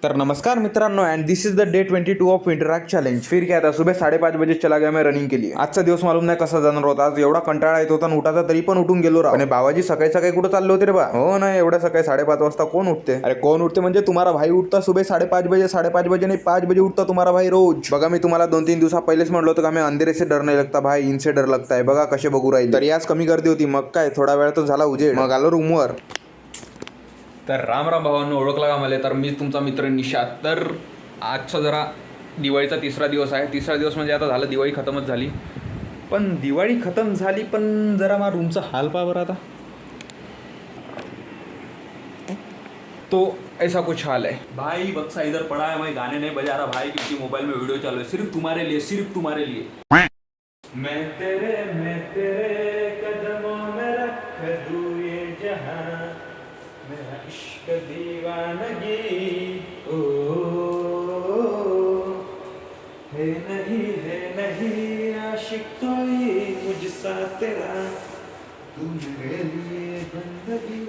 तर नमस्कार मित्रांनो, end this is the day 22 of interact challenge. फिर क्या था, सुबह 5:30 बजे चला गया मैं रनिंग के लिए. आजचा दिवस मालूम नाही कसा जाणार होता. आज एवढा कंटाळा येत होता उठाचा, तरी पण उठून गेलो राव. आणि बाबाजी सकाळी सकाळी कुठं चालले होते रे बा? हो ना, एवढ्या सकाळी 5:30 वाजता कोण उठते? अरे कोण उठते म्हणजे तुम्हारा भाई उठता सुबह 5:30 बजे. 5:30 बजे नाही, 5 बजे उठता तुम्हारा भाई रोज. बघा, मी तुम्हाला 2-3 दिवसा पहिलेच म्हटलं होतं का मी अंधेरे से डर नाही लगता भाई, इनसे डर लगता है. बघा कसे बघू राहिले. तरी आज कमी गर्दी होती. मग काय, थोडा वेळ तर झाला उजेड. मग आलो रूमवर. तर राम राम भावांनो, ओळखला का मला? तर मी तुमचा मित्र निशाद. तर आजचा जरा दिवाळीचा तिसरा दिवस आहे. तिसरा दिवस म्हणजे आता झालं, दिवाळी खतमच झाली. पण दिवाळी खतम झाली पण जरा मा रूमचा हाल पहा बरं आता. तो ऐसा कुछ हाल है भाई, बक्सा इधर पड़ा है, मैं गाने नहीं बजा रहा भाई, क्योंकि मोबाइल में वीडियो चालू है, सिर्फ तुम्हारे लिए, सिर्फ तुम्हारे लिए. मैं तेरे कदमों में रख दूं ये जहां, मेरा इश्क दीवानगी. ओ है नहीं आशिक कोई मुझसा तेरा, तू मेरे लिए जिंदगी.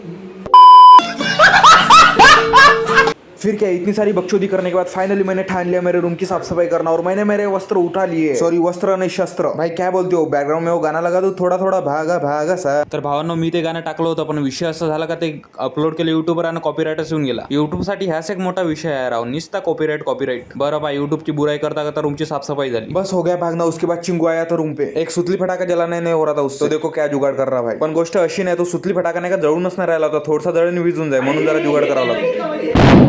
फिर क्या, इतनी सारी बकचोदी करने के बाद फाइनली मैंने ठान लिया मेरे रूम की साफ सफाई करना. और मैंने मेरे वस्त्र उठा लिए. सॉरी, वस्त्र नहीं शस्त्र. भाई क्या बोलते हो, बैकग्राउंड में वो गाना लगा दो थोड़ा थोड़ा भागा भागा सा. तर भावांनो, मी ते गाणं टाकलं होतं, पण विषय असा झाला का ते अपलोड केलं युट्यूबवर आणि कॉपीराईटच येऊन गेला. युट्यूबसाठी ह्याच एक मोठा विषय आहे राव, निस्ता कॉपीराईट. बरं बा, युट्यूबची बुराई करता करता रूमची साफसफाई झाली. बस हो गया भागना. उसके बाद चिंगू आया था रूम पे. एक सुतली फटाका जलाने नहीं हो रहा था उससे. तो देखो क्या जुगाड़ कर रहा भाई. पण गोष्ट अशी नाही, तो सुतली फटाका नाही का जळूनच नाही राहिला होता, थोडासा जळून विजून जाय म्हणून जरा जुगाड करावा लागतो.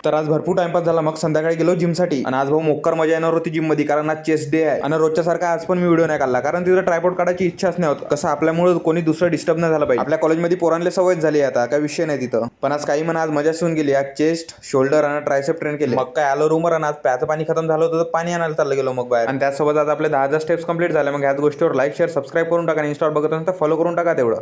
तर आज भरपूर टाइमपास झाला. मग संध्याकाळी गेलो जिमसाठी. आणि आज भाऊ मोक्कर मजा येणार होती जिम मध्ये, कारण आज चेस्ट डे आहे. आणि रोजच्या सारखा आज पण मी व्हिडिओ नाही काढला, कारण तिथं ट्रायपॉड काढायची इच्छाच नाही होत. कसं आपल्यामुळे कोणी दुसरं डिस्टर्ब नाही झालं पाहिजे. आपल्या कॉलेजमध्ये पोरांले सवय झाली आता, काय विषय नाही तिथं. पण आज काही म्हणा, आज मजा येऊन गेली. आज चेस्ट, शोल्डर आणि ट्रायसेप ट्रेन केले. मग काय आलो रूमवर, आणि आज प्याचं पाणी खतम झालं होतं तर पाणी आणायला चाललं गेलो मग बाहेर. आणि त्यासोबत आज आपले 10,000 स्टेप्स कंप्लीट झाले. मग ह्याच गोष्टीवर लाईक, शेअर, सबस्क्राईब करून टाका. आणि इंस्टावर बघत असेल तर फॉलो करून टाका तेवढं.